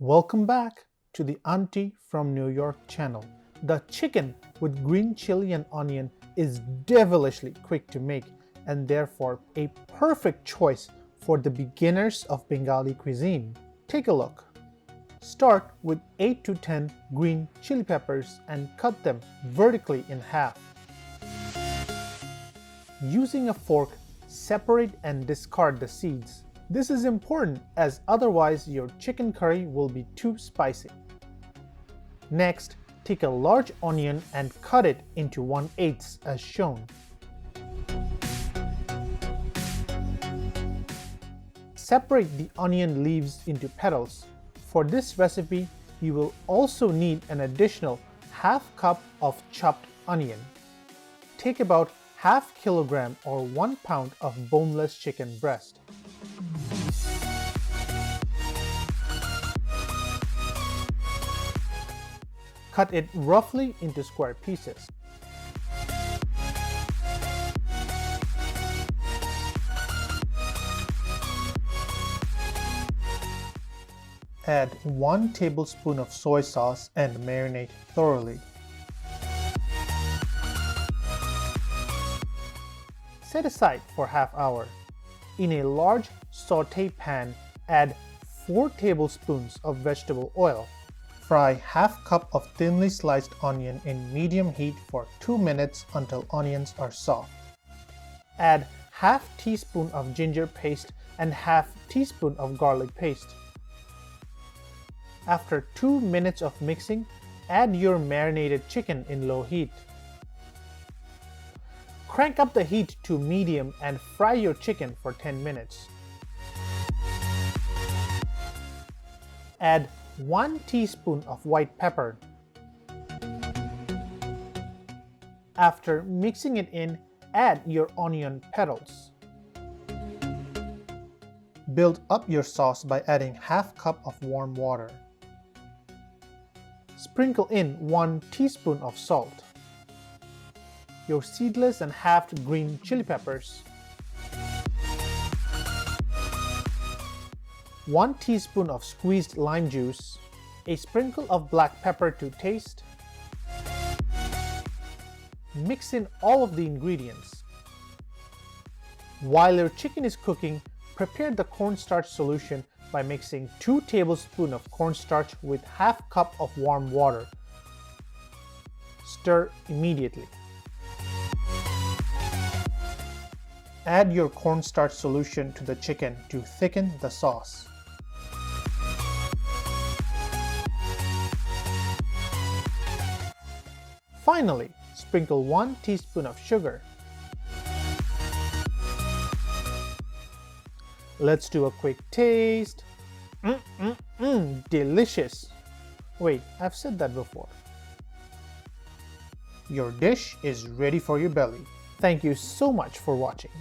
Welcome back to the Aunty from New York channel. The chicken with green chili and onion is devilishly quick to make and therefore a perfect choice for the beginners of Bengali cuisine. Take a look. Start with 8 to 10 green chili peppers and cut them vertically in half. Using a fork, separate and discard the seeds. This is important as otherwise your chicken curry will be too spicy. Next, take a large onion and cut it into 1/8 as shown. Separate the onion leaves into petals. For this recipe, you will also need an additional half cup of chopped onion. Take about half kilogram or 1 pound of boneless chicken breast. Cut it roughly into square pieces. Add 1 tablespoon of soy sauce and marinate thoroughly. Set aside for half hour. In a large sauté pan, add 4 tablespoons of vegetable oil. Fry half cup of thinly sliced onion in medium heat for 2 minutes until onions are soft. Add half teaspoon of ginger paste and half teaspoon of garlic paste. After 2 minutes of mixing, add your marinated chicken in low heat. Crank up the heat to medium and fry your chicken for 10 minutes. Add 1 teaspoon of white pepper. After mixing it in, add your onion petals. Build up your sauce by adding half cup of warm water. Sprinkle in 1 teaspoon of salt, your seedless and halved green chili peppers, 1 teaspoon of squeezed lime juice, a sprinkle of black pepper to taste. Mix in all of the ingredients. While your chicken is cooking, prepare the cornstarch solution by mixing 2 tablespoons of cornstarch with half cup of warm water. Stir immediately. Add your cornstarch solution to the chicken to thicken the sauce. Finally, sprinkle 1 teaspoon of sugar. Let's do a quick taste. Delicious. Wait, I've said that before. Your dish is ready for your belly. Thank you so much for watching.